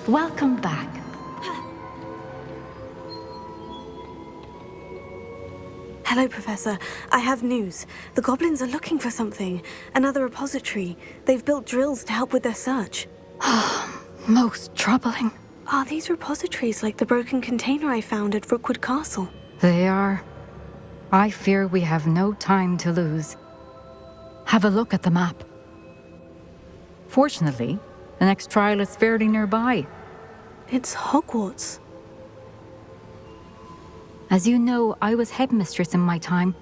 Welcome back. Hello, Professor. I have news. The goblins are looking for something. Another repository. They've built drills to help with their search. Most troubling. Are these repositories like the broken container I found at Rookwood Castle? They are. I fear we have no time to lose. Have a look at the map. Fortunately, the next trial is fairly nearby. It's Hogwarts. As you know, I was headmistress in my time.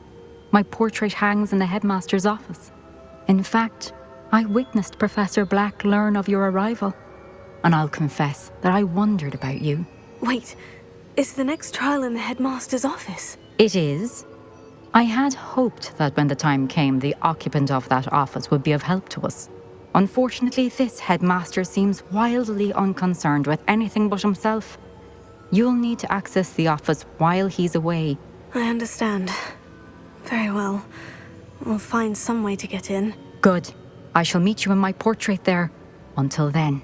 My portrait hangs in the headmaster's office. In fact, I witnessed Professor Black learn of your arrival. And I'll confess that I wondered about you. Wait, is the next trial in the headmaster's office? It is. I had hoped that when the time came, the occupant of that office would be of help to us. Unfortunately, this headmaster seems wildly unconcerned with anything but himself. You'll need to access the office while he's away. I understand. Very well. We'll find some way to get in. Good. I shall meet you in my portrait there. Until then.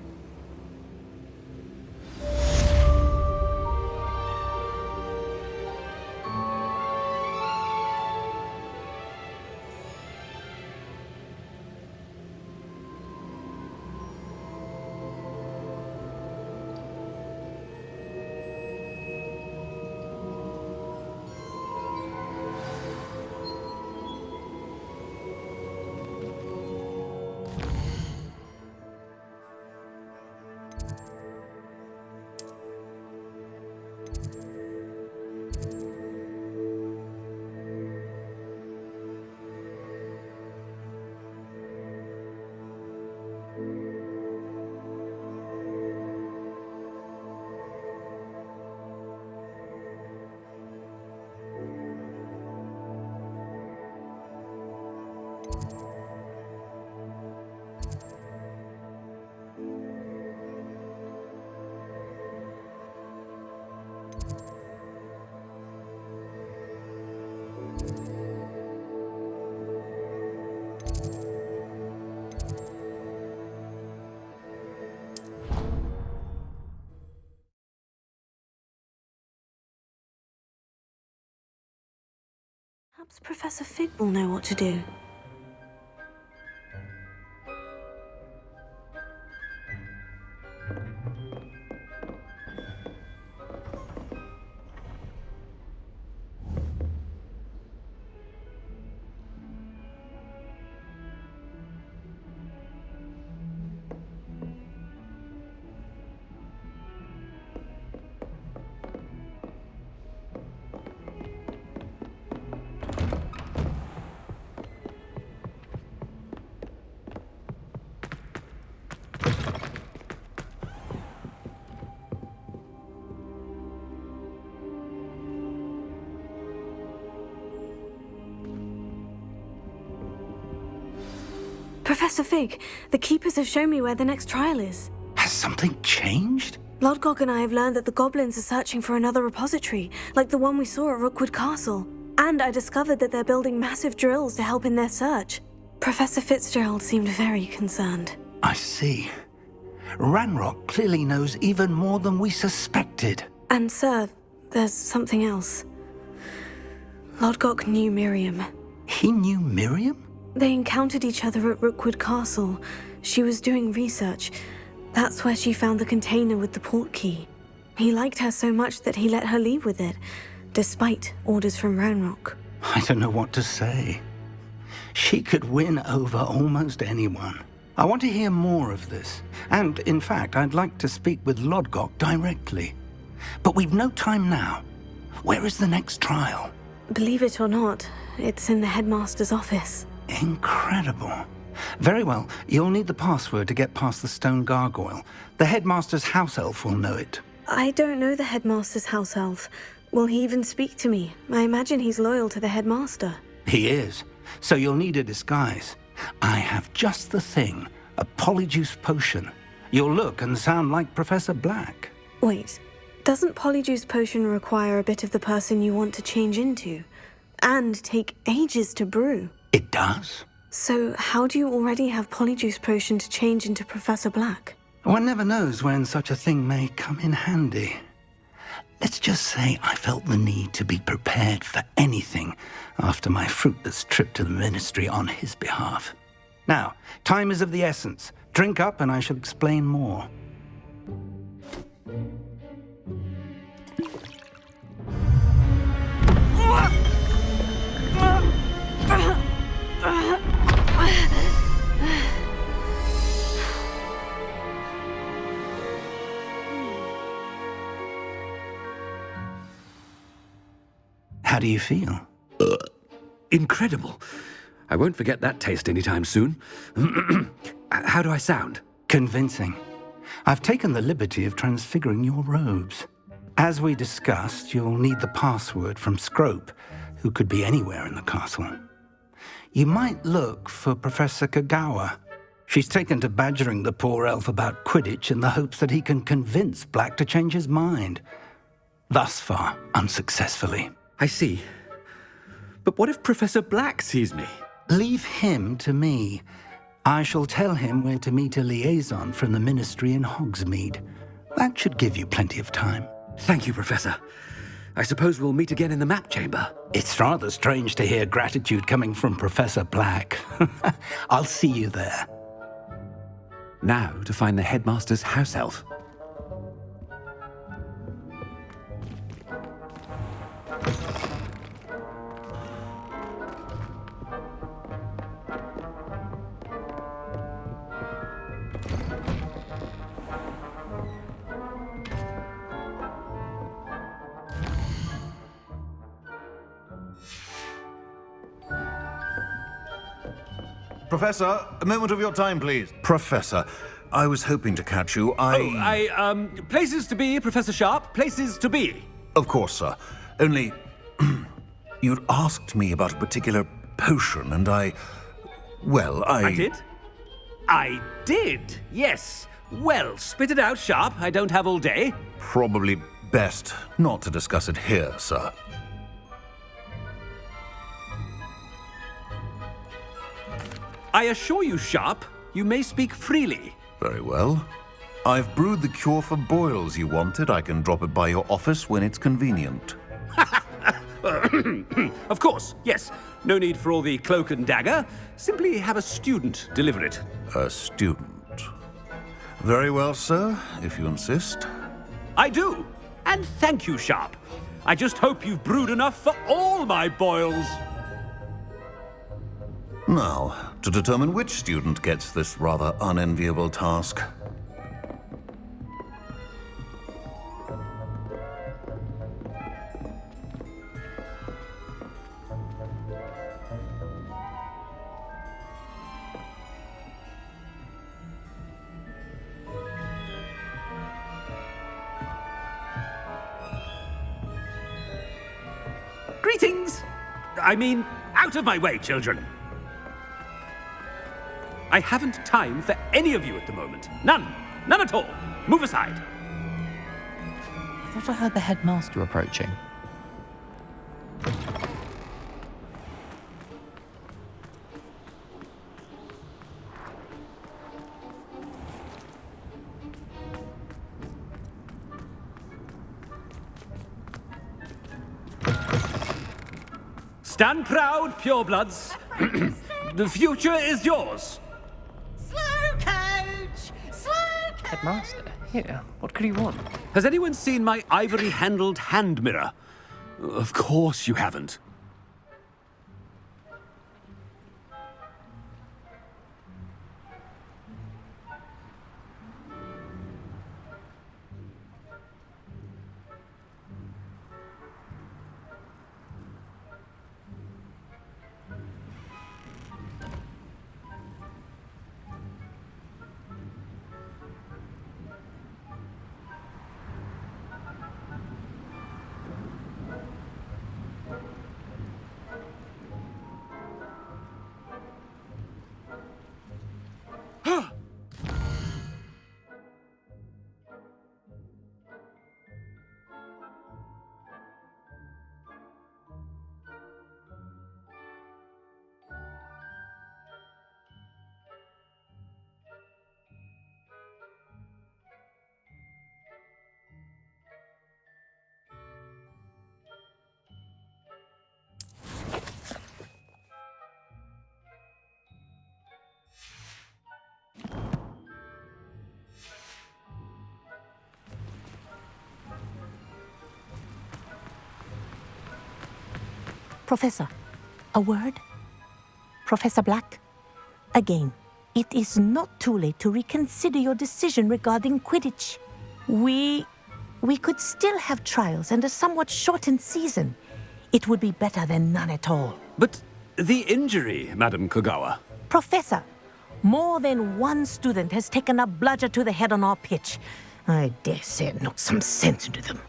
Perhaps Professor Fig will know what to do. Professor Fig, the Keepers have shown me where the next trial is. Has something changed? Lodgok and I have learned that the goblins are searching for another repository, like the one we saw at Rookwood Castle. And I discovered that they're building massive drills to help in their search. Professor Fitzgerald seemed very concerned. I see. Ranrock clearly knows even more than we suspected. And sir, there's something else. Lodgok knew Miriam. He knew Miriam? They encountered each other at Rookwood Castle. She was doing research. That's where she found the container with the port key. He liked her so much that he let her leave with it, despite orders from Ranrock. I don't know what to say. She could win over almost anyone. I want to hear more of this. And, in fact, I'd like to speak with Lodgok directly. But we've no time now. Where is the next trial? Believe it or not, it's in the headmaster's office. Incredible. Very well, you'll need the password to get past the stone gargoyle. The headmaster's house elf will know it. I don't know the headmaster's house elf. Will he even speak to me? I imagine he's loyal to the headmaster. He is. So you'll need a disguise. I have just the thing. A polyjuice potion. You'll look and sound like Professor Black. Wait, doesn't polyjuice potion require a bit of the person you want to change into? And take ages to brew? It does. So how do you already have polyjuice potion to change into Professor Black? One never knows when such a thing may come in handy. Let's just say I felt the need to be prepared for anything after my fruitless trip to the ministry on his behalf. Now, time is of the essence. Drink up and I shall explain more. How do you feel? Incredible. I won't forget that taste anytime soon. How do I sound? Convincing. I've taken the liberty of transfiguring your robes. As we discussed, you'll need the password from Scrope, who could be anywhere in the castle. You might look for Professor Kagawa. She's taken to badgering the poor elf about Quidditch in the hopes that he can convince Black to change his mind. Thus far, unsuccessfully. I see. But what if Professor Black sees me? Leave him to me. I shall tell him where to meet a liaison from the ministry in Hogsmeade. That should give you plenty of time. Thank you, Professor. I suppose we'll meet again in the map chamber. It's rather strange to hear gratitude coming from Professor Black. I'll see you there. Now to find the headmaster's house elf. Professor, a moment of your time, please. Professor, I was hoping to catch you. Places to be, Professor Sharp. Places to be. Of course, sir. Only, you'd asked me about a particular potion, and I did? I did, yes. Well, spit it out, Sharp. I don't have all day. Probably best not to discuss it here, sir. I assure you, Sharp, you may speak freely. Very well. I've brewed the cure for boils you wanted. I can drop it by your office when it's convenient. Of course, yes. No need for all the cloak and dagger. Simply have a student deliver it. A student. Very well, sir, if you insist. I do. And thank you, Sharp. I just hope you've brewed enough for all my boils. Now, to determine which student gets this rather unenviable task. Greetings! I mean, out of my way, children. I haven't time for any of you at the moment. None. None at all. Move aside. I thought I heard the headmaster approaching. Stand proud, purebloods. The future is yours. Slow coach! Slow coach! Headmaster? Here, what could he want? Has anyone seen my ivory-handled hand mirror? Of course you haven't. Professor, a word? Professor Black? Again, it is not too late to reconsider your decision regarding Quidditch. We could still have trials and a somewhat shortened season. It would be better than none at all. But the injury, Madam Kogawa. Professor, more than one student has taken a bludger to the head on our pitch. I dare say it knocked some sense into them.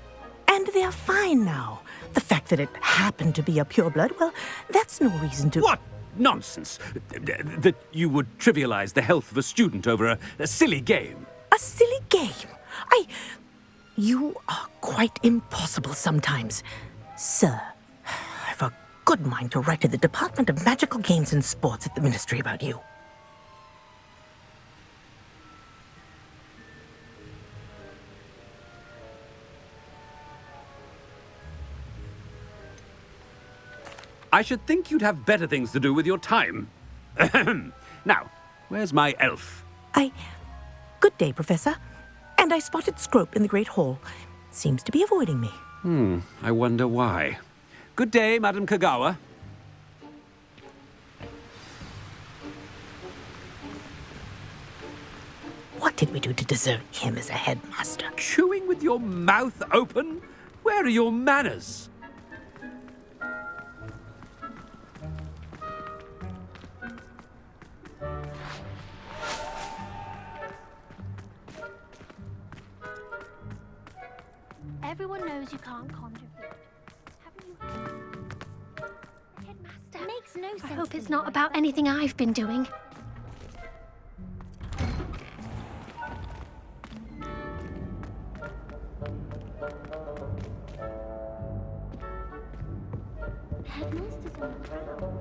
And they are fine now. The fact that it happened to be a pureblood, well, that's no reason to... What nonsense! That you would trivialize the health of a student over a silly game. A silly game? You are quite impossible sometimes. Sir, I've a good mind to write to the Department of Magical Games and Sports at the Ministry about you. I should think you'd have better things to do with your time. Now, where's my elf? Good day, Professor. And I spotted Scrope in the Great Hall. Seems to be avoiding me. I wonder why. Good day, Madam Kogawa. What did we do to deserve him as a headmaster? Chewing with your mouth open? Where are your manners? Everyone knows you can't conjure food. Haven't you heard? Headmaster. Makes no sense. I hope it's not about anything I've been doing. Headmaster's on the prowl.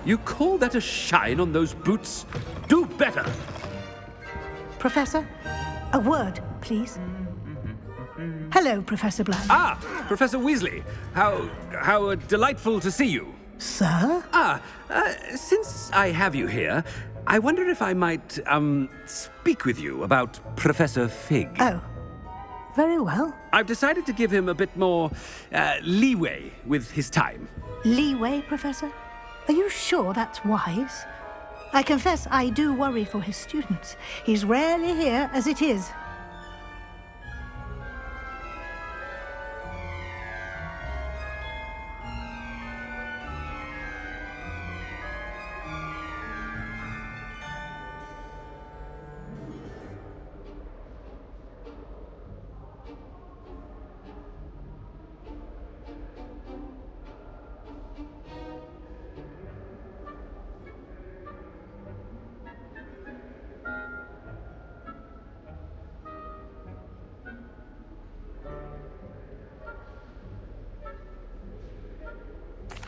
You call that a shine on those boots? Do better! Professor, a word, please. Hello, Professor Black. Ah, Professor Weasley. How delightful to see you. Sir? Since I have you here, I wonder if I might, speak with you about Professor Fig. Oh, very well. I've decided to give him a bit more, leeway with his time. Leeway, Professor? Are you sure that's wise? I confess I do worry for his students. He's rarely here as it is.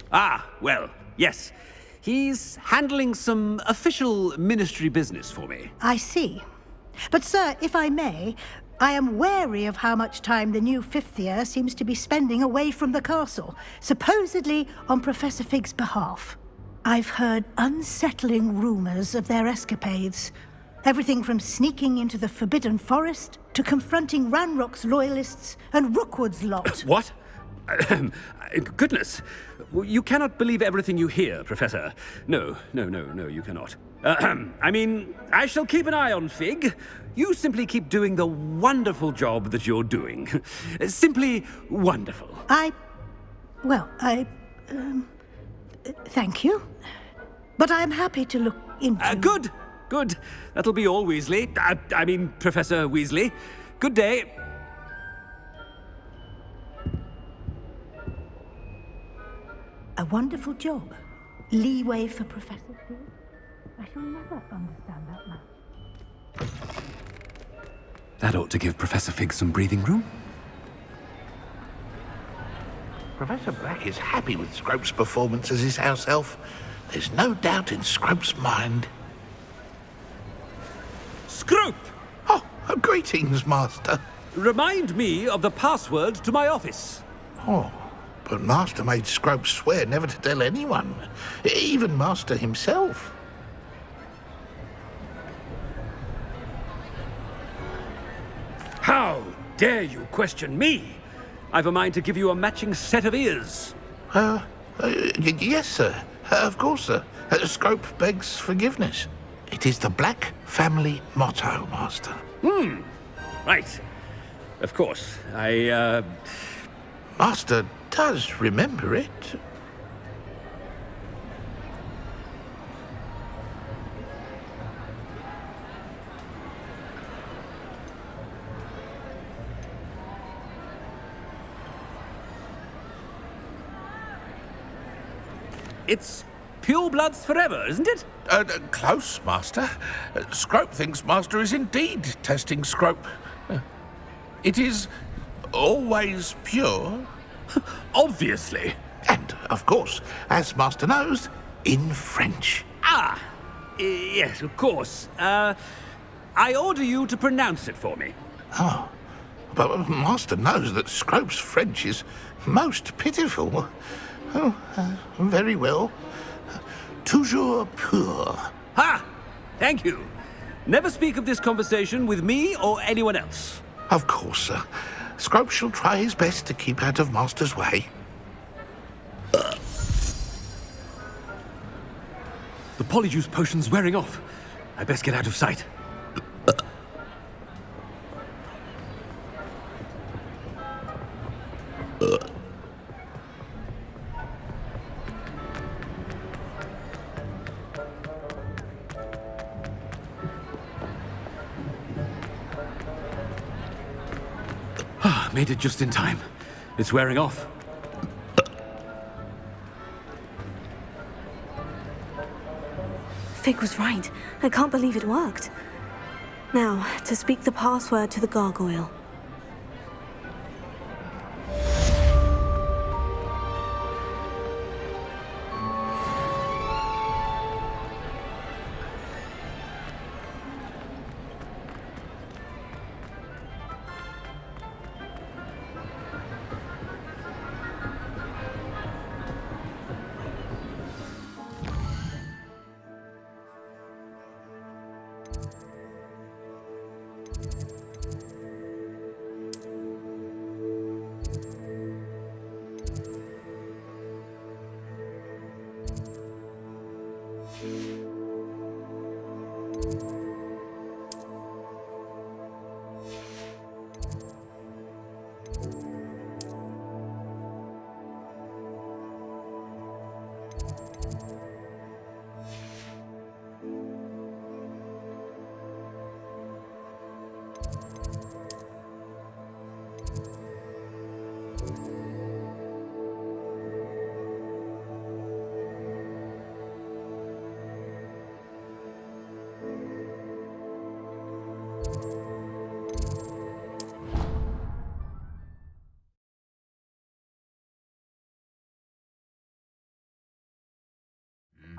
Ah, well, yes. He's handling some official ministry business for me. I see. But, sir, if I may, I am wary of how much time the new fifth year seems to be spending away from the castle, supposedly on Professor Fig's behalf. I've heard unsettling rumors of their escapades. Everything from sneaking into the Forbidden Forest to confronting Ranrock's loyalists and Rookwood's lot. What? Goodness. You cannot believe everything you hear, Professor. No, you cannot. I mean, I shall keep an eye on Fig. You simply keep doing the wonderful job that you're doing. Simply wonderful. Thank you. But I'm happy to look into... Good. That'll be all, Weasley. I mean, Professor Weasley. Good day. A wonderful job. Leeway for Professor Fig. I shall never understand that man. That ought to give Professor Fig some breathing room. Professor Black is happy with Scrope's performance as his house elf. There's no doubt in Scrope's mind. Scrope! Oh, greetings, Master. Remind me of the password to my office. Oh, but Master made Scrope swear never to tell anyone, even Master himself. How dare you question me? I've a mind to give you a matching set of ears. Yes, sir. Of course, sir. Scrope begs forgiveness. It is the Black family motto, Master. Right. Of course. Master does remember it. It's pure bloods forever, isn't it? Close, Master. Scrope thinks Master is indeed testing Scrope. It is always pure. Obviously. And, of course, as Master knows, in French. Yes, of course. I order you to pronounce it for me. Oh, but Master knows that Scrope's French is most pitiful. Oh, very well. Toujours pur. Ha! Thank you. Never speak of this conversation with me or anyone else. Of course, sir. Scrope shall try his best to keep out of Master's way. The polyjuice potion's wearing off. I best get out of sight. Made it just in time. It's wearing off. Fig was right. I can't believe it worked. Now, to speak the password to the gargoyle.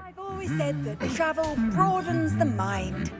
I've always said that travel broadens the mind.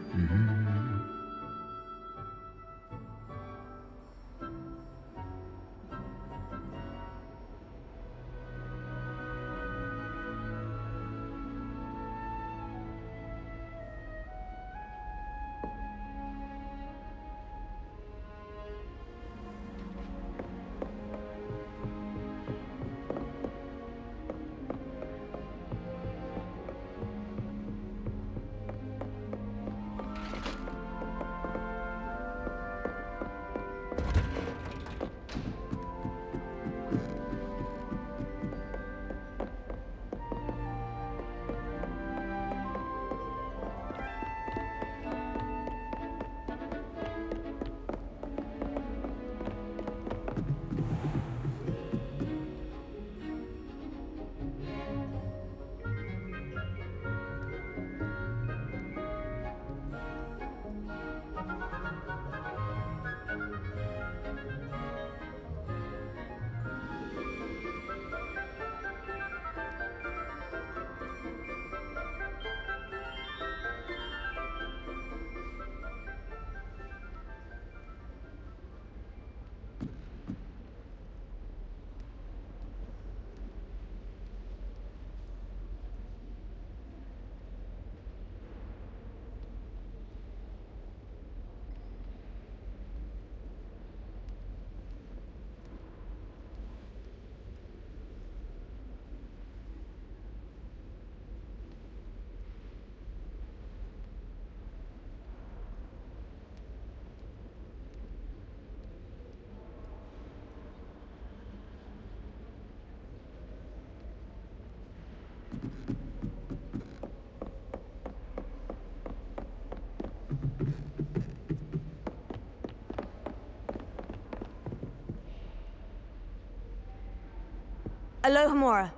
Alohomora.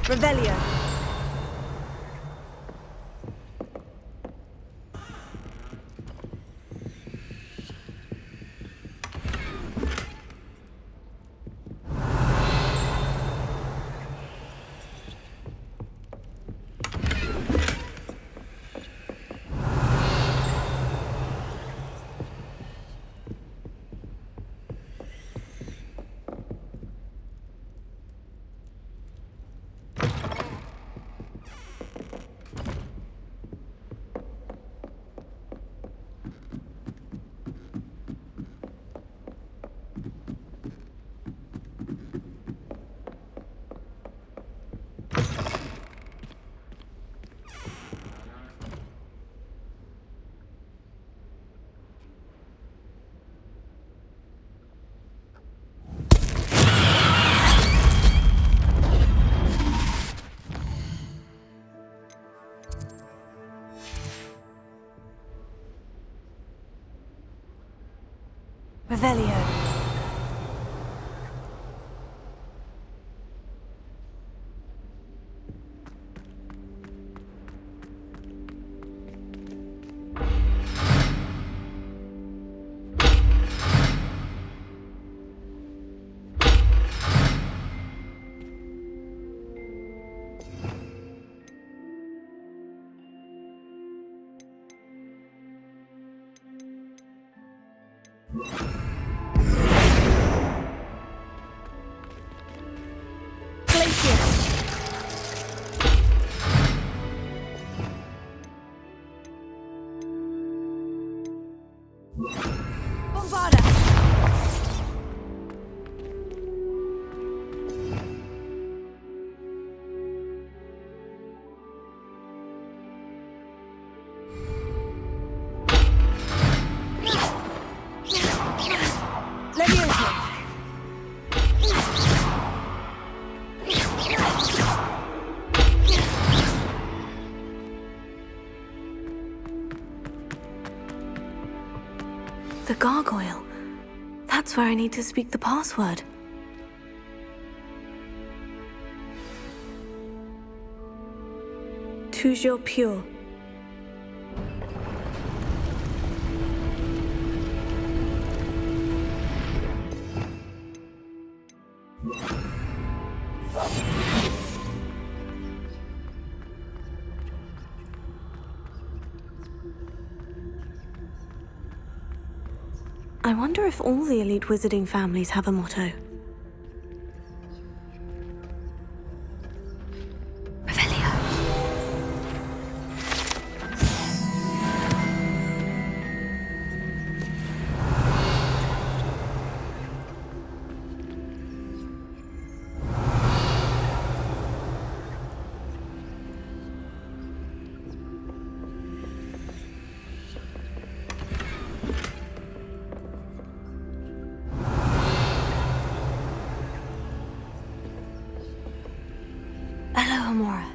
Revelio. Revelio. Bombarda! Leviosa! The gargoyle. That's where I need to speak the password. Toujours pure. I wonder if all the elite wizarding families have a motto. Alohomora.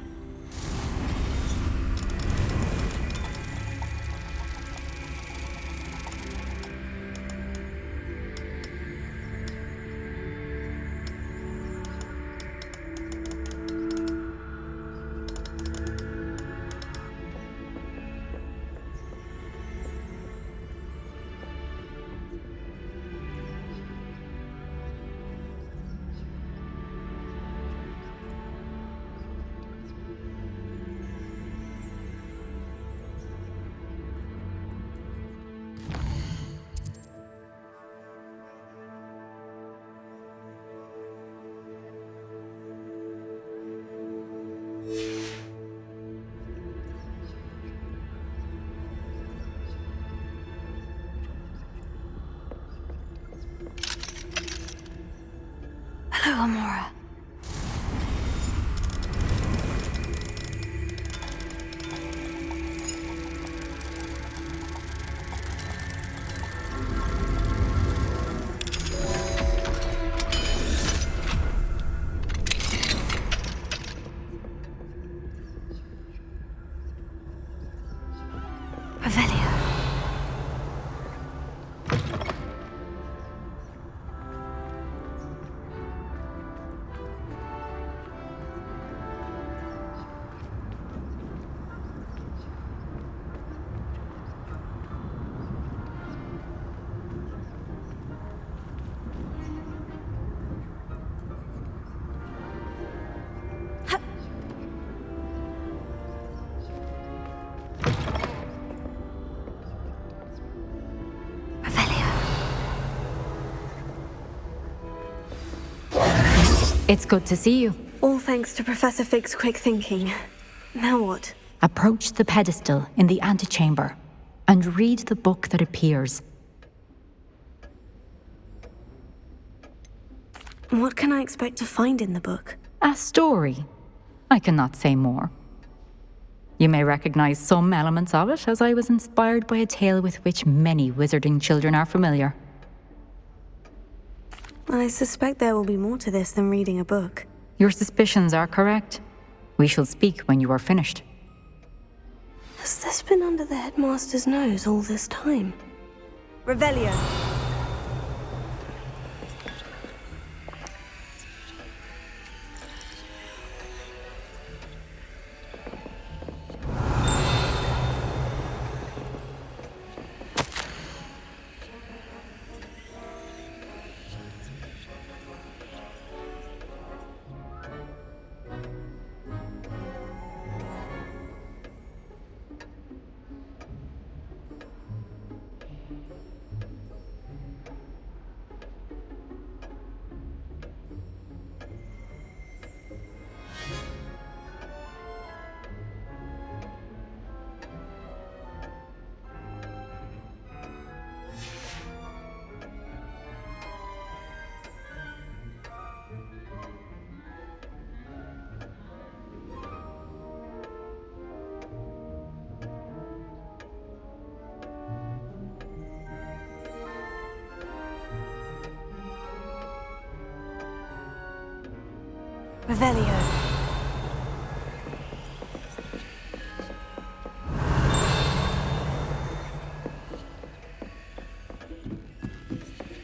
It's good to see you. All thanks to Professor Fig's quick thinking. Now what? Approach the pedestal in the antechamber and read the book that appears. What can I expect to find in the book? A story. I cannot say more. You may recognize some elements of it, as I was inspired by a tale with which many wizarding children are familiar. I suspect there will be more to this than reading a book. Your suspicions are correct. We shall speak when you are finished. Has this been under the headmaster's nose all this time? Revelio. Revelio.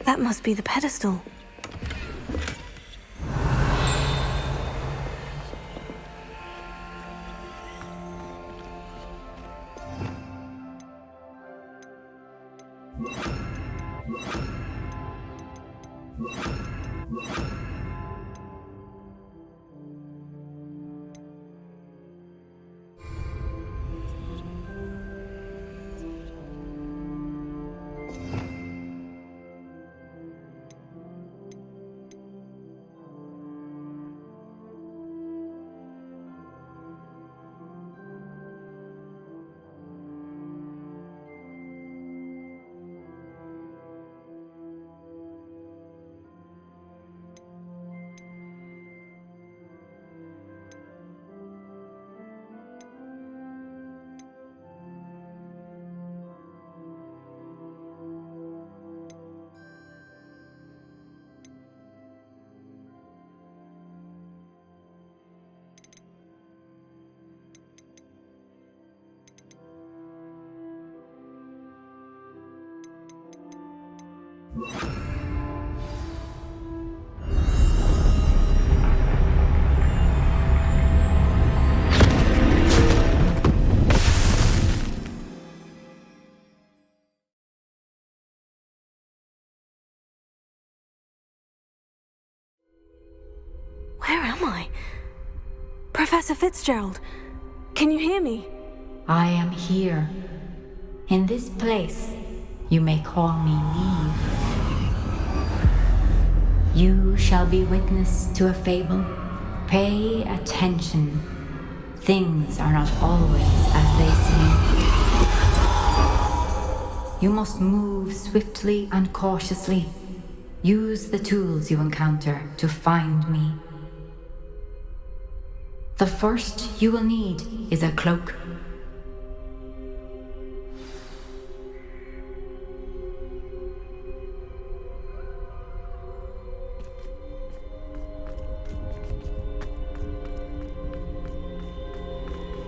That must be the pedestal. Where am I? Professor Fitzgerald, can you hear me? I am here. In this place, you may call me Neve. You shall be witness to a fable. Pay attention. Things are not always as they seem. You must move swiftly and cautiously. Use the tools you encounter to find me. The first you will need is a cloak.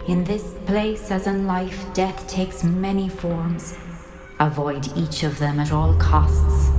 In this place, as in life, death takes many forms. Avoid each of them at all costs.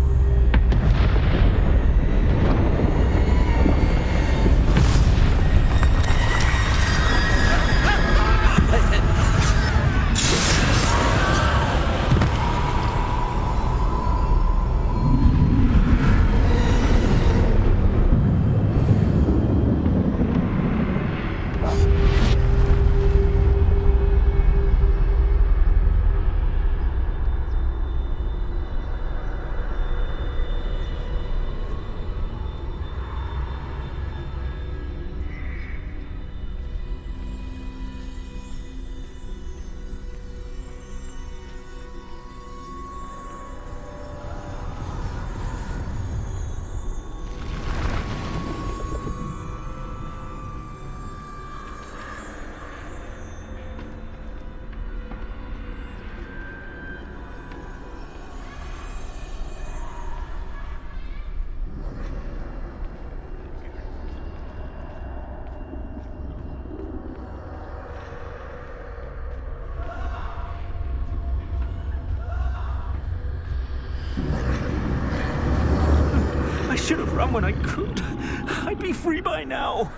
should have run when I could. I'd be free by now.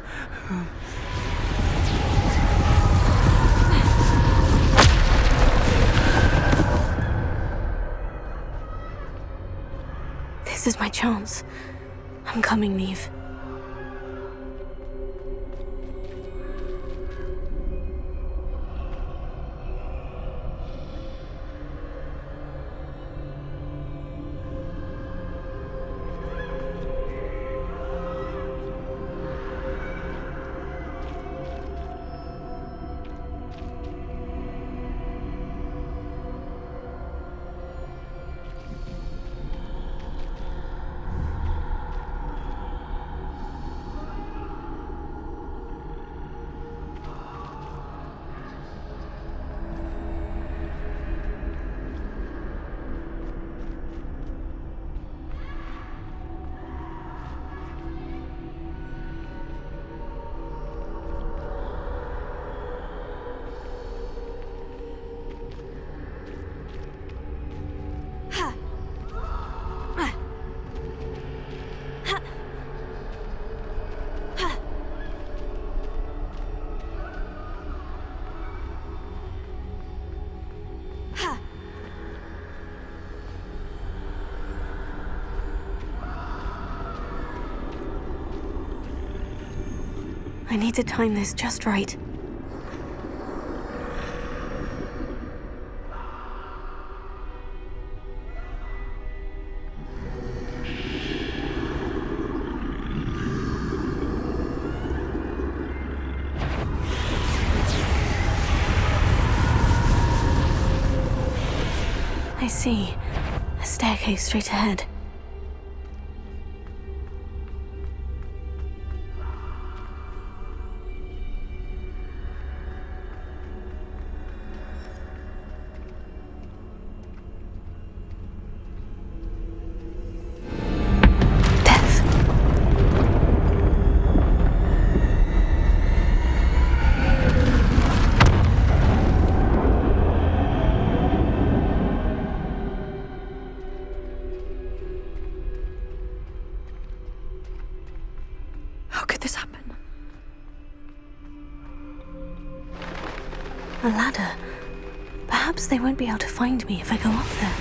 This is my chance. I'm coming, Neve. I need to time this just right. I see. A staircase straight ahead. How could this happen? A ladder. Perhaps they won't be able to find me if I go up there.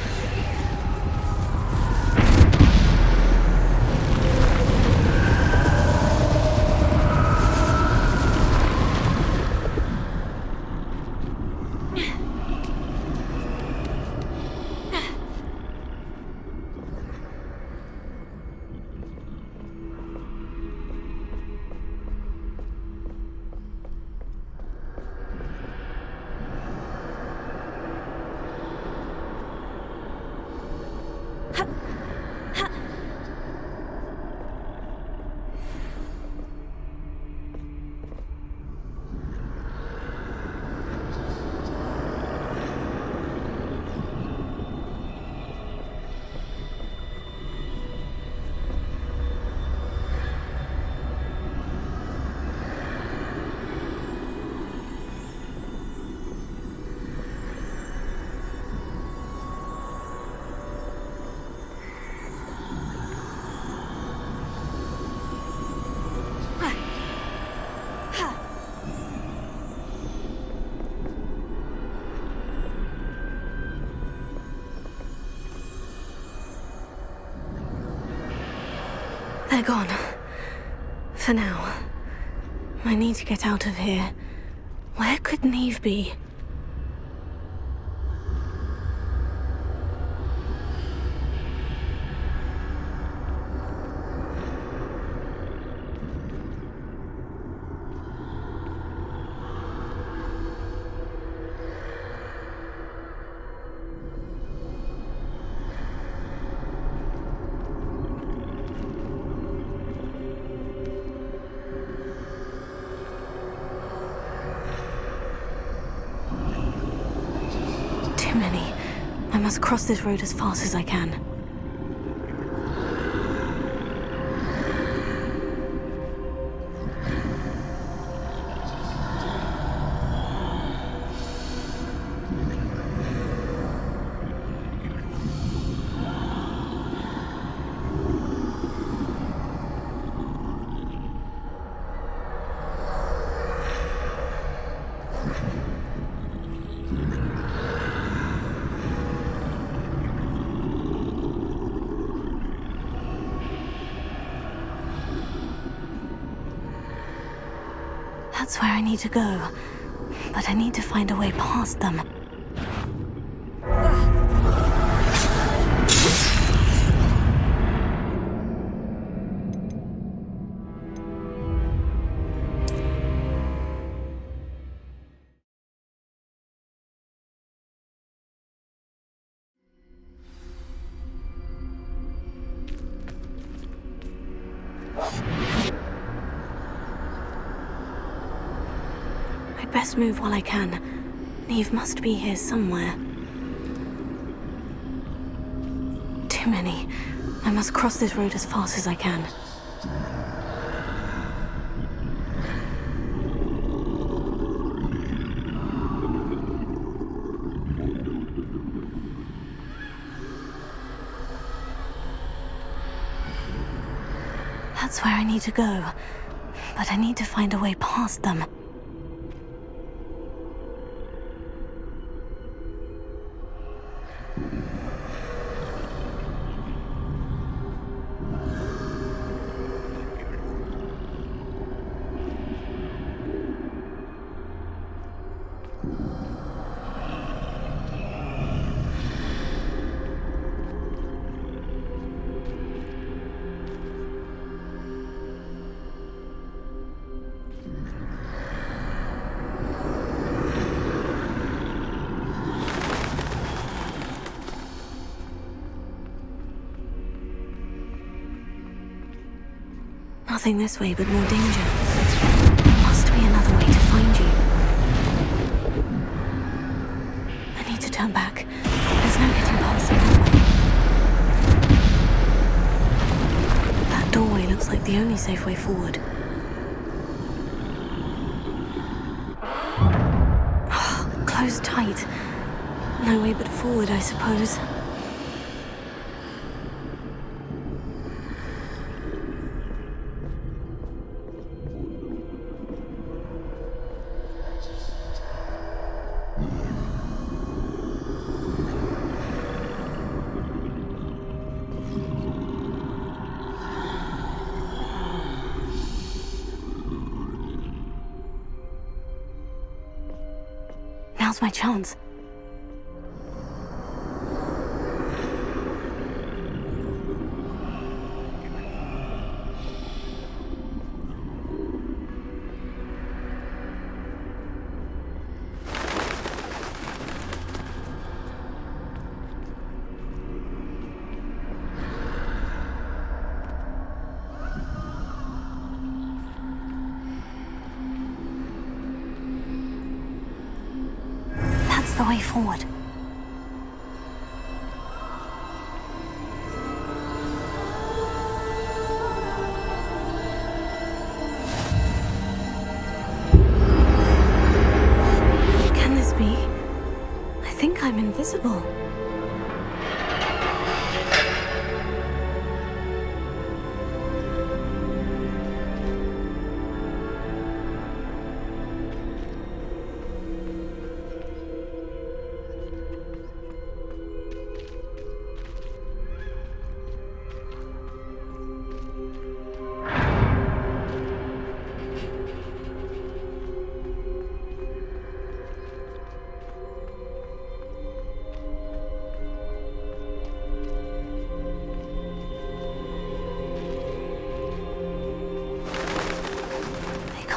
They're gone. For now. I need to get out of here. Where could Neve be? Too many. I must cross this road as fast as I can. That's where I need to go. But I need to find a way past them. I'd best move while I can. Neve must be here somewhere. Too many. I must cross this road as fast as I can. That's where I need to go. But I need to find a way past them. Nothing this way but more danger. There must be another way to find you. I need to turn back. There's no getting past them that way. That doorway looks like the only safe way forward. Closed tight. No way but forward, I suppose. Now's my chance. The way forward. Can this be? I think I'm invisible.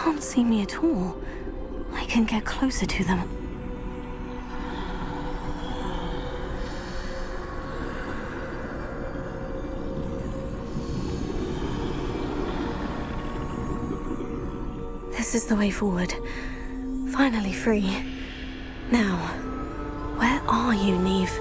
Can't see me at all. I can get closer to them. This is the way forward. Finally free. Now, where are you, Neve?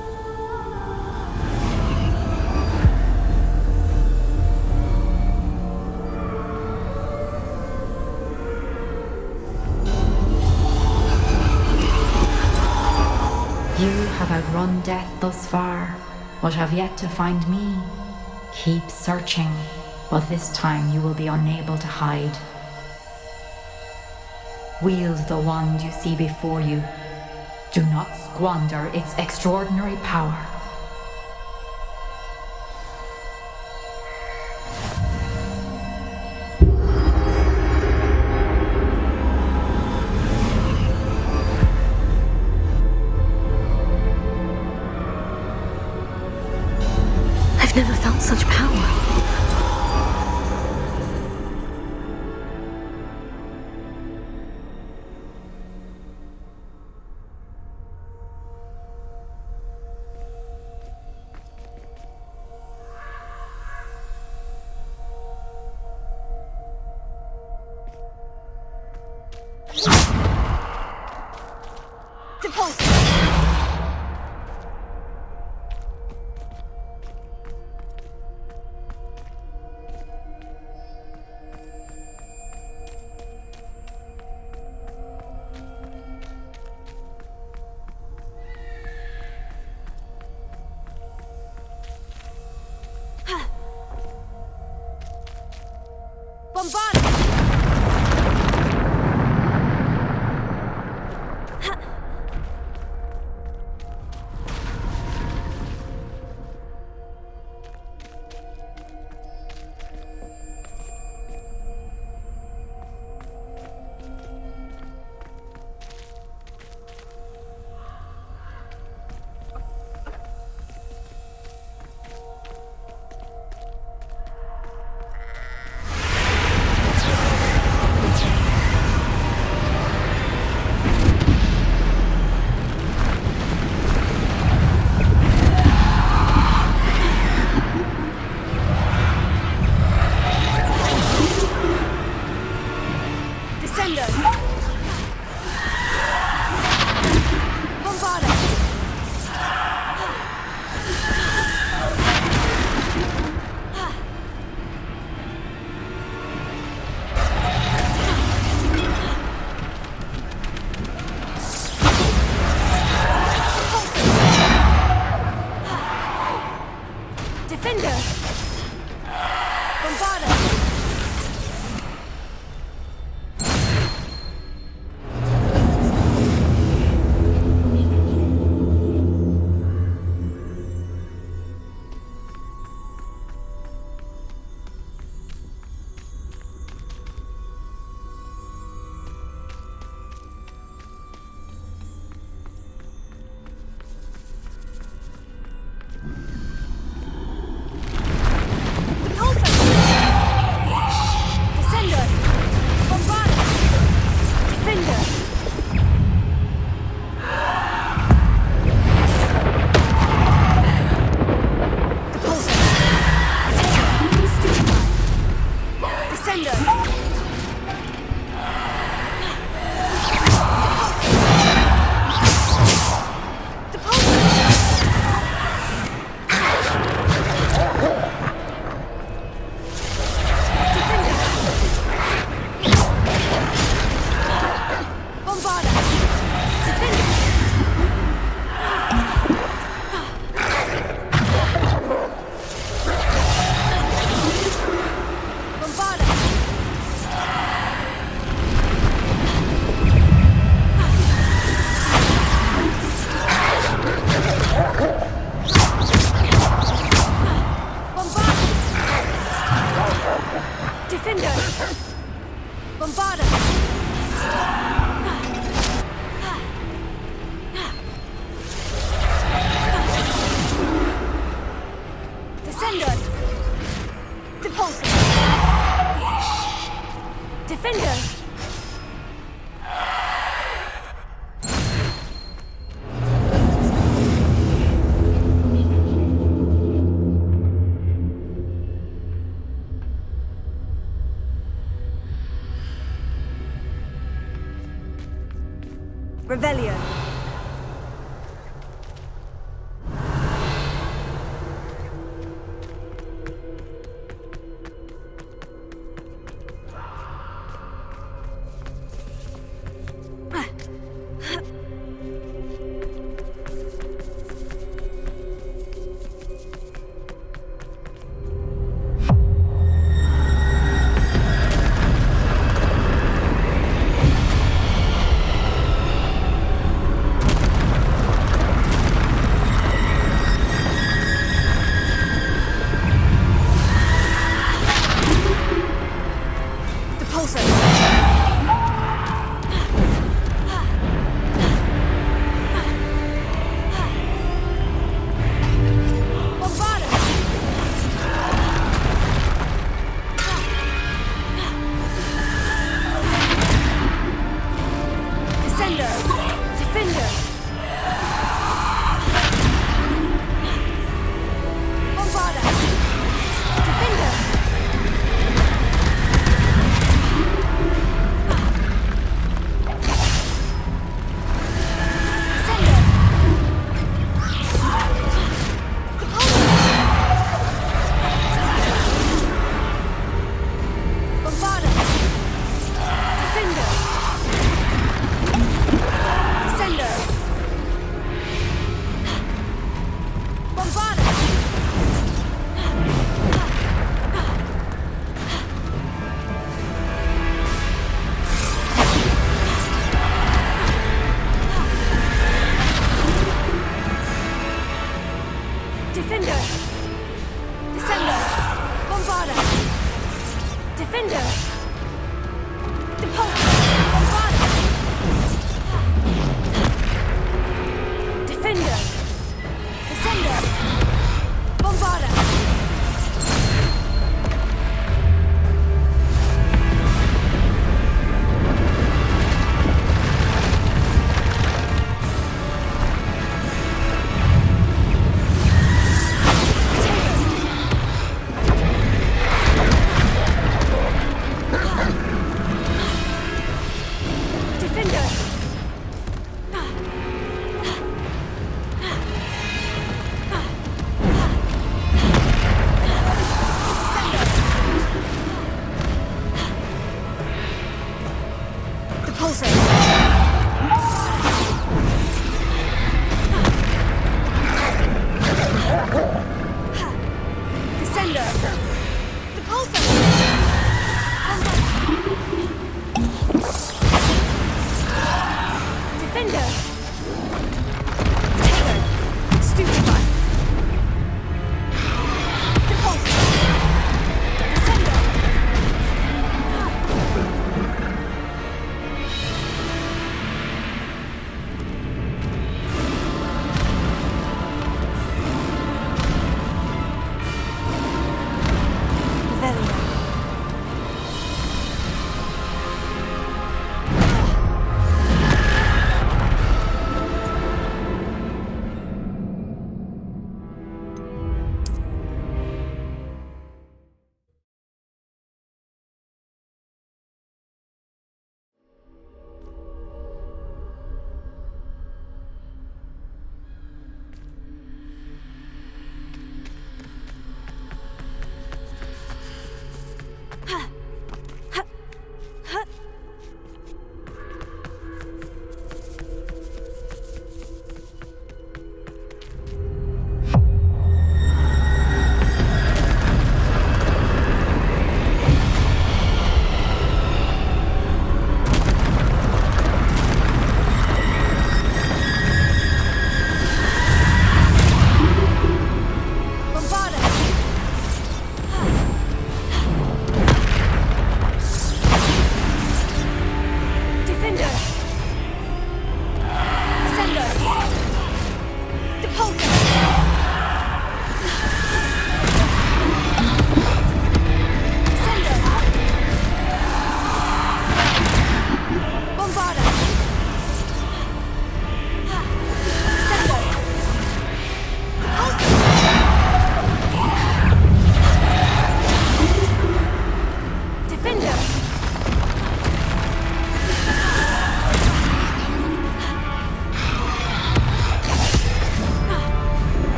You have outrun death thus far, but have yet to find me. Keep searching, but this time you will be unable to hide. Wield the wand you see before you. Do not squander its extraordinary power. I've never felt such power. Revelio.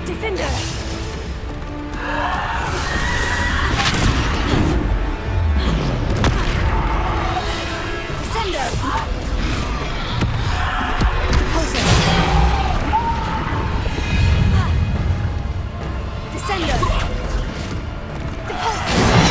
Defender! Descender! Repulsor! Descender! Repulsor!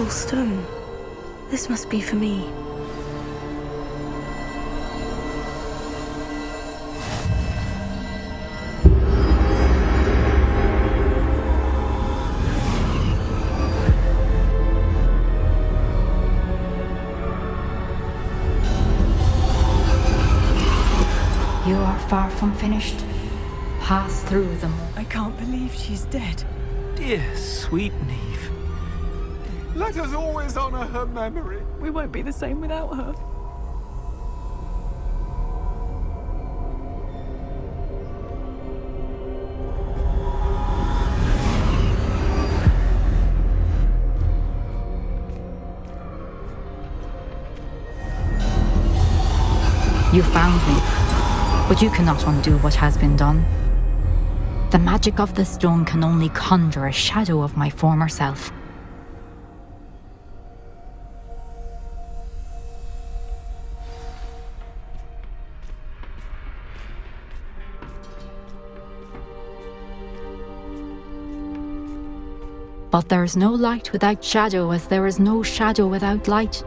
Stone. This must be for me. You are far from finished. Pass through them. I can't believe she's dead. Dear sweet Neve. Let us always honor her memory. We won't be the same without her. You found me, but you cannot undo what has been done. The magic of the stone can only conjure a shadow of my former self. But there is no light without shadow, as there is no shadow without light.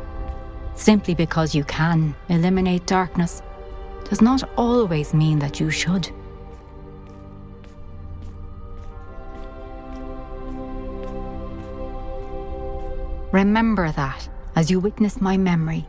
Simply because you can eliminate darkness does not always mean that you should. Remember that as you witness my memory